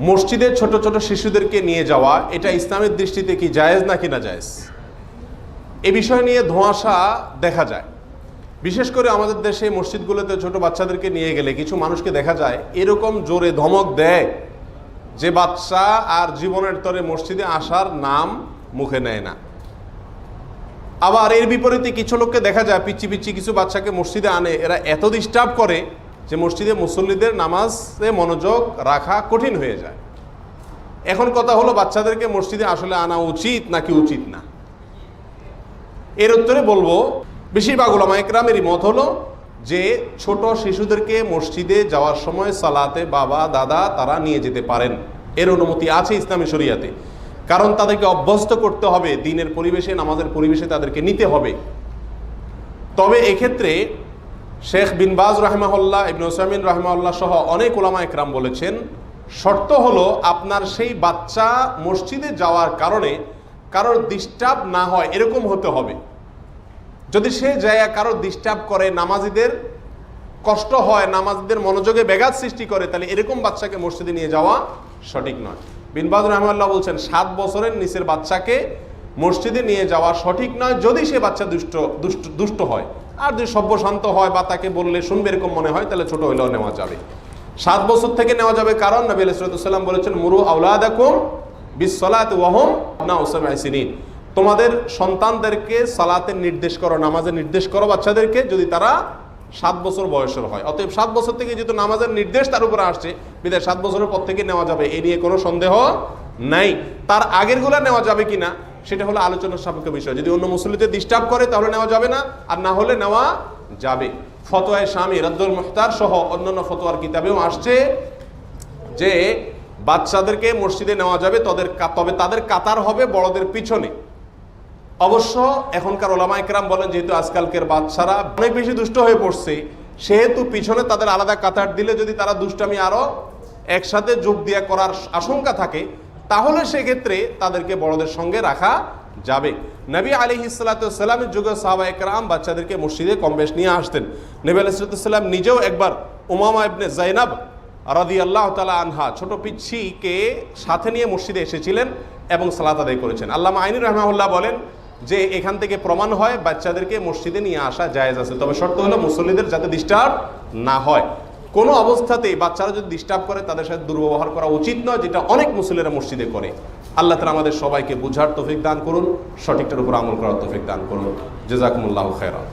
মসজিদে ছোট ছোট শিশুদেরকে নিয়ে যাওয়া এটা ইসলামের দৃষ্টিতে কি জায়েজ নাকি না জায়েজ, এ বিষয় নিয়ে ধোঁয়াশা দেখা যায়। বিশেষ করে আমাদের দেশে মসজিদগুলোতে ছোট বাচ্চাদেরকে নিয়ে গেলে কিছু মানুষকে দেখা যায় এরকম জোরে ধমক দেয় যে বাচ্চা আর জীবনের তরে মসজিদে আসার নাম মুখে নেয় না। আবার এর বিপরীতে কিছু লোককে দেখা যায় পিচ্ছি পিচ্ছি কিছু বাচ্চাকে মসজিদে আনে, এরা এত ডিস্টার্ব করে যে মসজিদে মুসল্লিদের নামাজে মনোযোগ রাখা কঠিন হয়ে যায়। এখন কথা হলো বাচ্চাদেরকে মসজিদে আসলে আনা উচিত নাকি উচিত না। এর উত্তরে বলবো বেশিরভাগ উলামা ইকরামেরই মত হলো যে ছোট শিশুদেরকে মসজিদে যাওয়ার সময় সালাতে বাবা দাদা তারা নিয়ে যেতে পারেন, এর অনুমতি আছে ইসলামী শরিয়াতে। কারণ তাদেরকে অভ্যস্ত করতে হবে দ্বীনের পরিবেশে, নামাজের পরিবেশে তাদেরকে নিতে হবে। তবে এক্ষেত্রে শেখ বিন বাজ রাহিমাহুল্লাহ, ইবনে উসাইমিন রাহিমাহুল্লাহ সহ অনেক উলামা ইকরাম বলেছেন শর্ত হলো আপনার সেই বাচ্চা মসজিদে যাওয়ার কারণে কারোর ডিস্টার্ব না হয় এরকম হতে হবে। যদি সে যায় কারোর ডিস্টার্ব করে, নামাজিদের কষ্ট হয়, নামাজিদের মনোযোগে ব্যাঘাত সৃষ্টি করে, তাহলে এরকম বাচ্চাকে মসজিদে নিয়ে যাওয়া সঠিক নয়। বিন বাজ রাহিমাহুল্লাহ বলছেন 7 বছরের নিচের বাচ্চাকে মসজিদে নিয়ে যাওয়া সঠিক নয় যদি সে বাচ্চা দুষ্ট হয়। আর যদি সভ্য শান্ত হয় বা তাকে বললে শুনবে এরকম মনে হয় তাহলে ছোট হইলেও নেওয়া যাবে। 7 বছর থেকে নেওয়া যাবে, কারণ নবী আলাইহিস সালাম বলেছেন মুরু আওলাদাকুম বিসসালাতি ওয়া হুম আবনাউ সাবঈ সিনিন, তোমাদের সন্তানদেরকে সালাতের নির্দেশ করো, নামাজের নির্দেশ করো বাচ্চাদেরকে যদি তারা 7 বছর বয়সের হয়। অতএব 7 বছর থেকে যেহেতু নামাজের নির্দেশ তার উপরে আসছে বিধায় 7 বছরের পর থেকে নেওয়া যাবে, এ নিয়ে কোনো সন্দেহ নাই। তার আগের গুলা নেওয়া যাবে কিনা সেটা হলো আলোচনার সাপেক্ষ বিষয়। যদি অন্য মুসল্লিদের ডিস্টার্ব করে তাহলে নেওয়া যাবে না, আর না হলে নেওয়া যাবে। ফতোয়ায়ে শামী রাদ্দুল মুখতার সহ অন্যান্য ফতোয়ার কিতাবেও আসছে যে বাচ্চাদেরকে মসজিদে নেওয়া যাবে, তবে তাদের কাতার হবে বড়দের পিছনে। অবশ্য এখনকার ওলামা ইকরাম বলেন যেহেতু আজকালকের বাচ্চারা অনেক বেশি দুষ্ট হয়ে পড়ছে, সেহেতু পিছনে তাদের আলাদা কাতার দিলে যদি তারা দুষ্টামি আরো একসাথে যোগ দিয়ে করার আশঙ্কা থাকে তাহলে সেক্ষেত্রে তাদেরকে বড়দের সঙ্গে রাখা যাবে। নবী আলাইহিস সালাতু ওয়াস সালামের যুগে সাহাবায়ে কেরাম বাচ্চাদেরকে মসজিদে কম বেশ নিয়ে আসতেন। নবী আলাইহিস সালাতু ওয়াস সালাম নিজেও একবার উমামা ইবনে যায়নাব রাদিয়াল্লাহু তাআলা আনহা ছোট পিচ্ছিকে সাথে নিয়ে মসজিদে এসেছিলেন এবং সালাত আদায় করেছেন। আল্লামা আইনি রাহমাহুল্লাহ বলেন যে এখান থেকে প্রমাণ হয় বাচ্চাদেরকে মসজিদে নিয়ে আসা জায়েজ আছে, তবে শর্ত হলো মুসল্লিদের যাতে ডিস্টার্ব না হয়। কোনো অবস্থাতেই বাচ্চারা যদি ডিস্টার্ব করে তাদের সাথে দুর্ব্যবহার করা উচিত নয়, যেটা অনেক মুসল্লিরা মসজিদে করে। আল্লাহ তাআলা আমাদের সবাইকে বুঝার তৌফিক দান করুন, সঠিকটার উপর আমল করার তৌফিক দান করুন। জাযাকুমুল্লাহু খায়রান।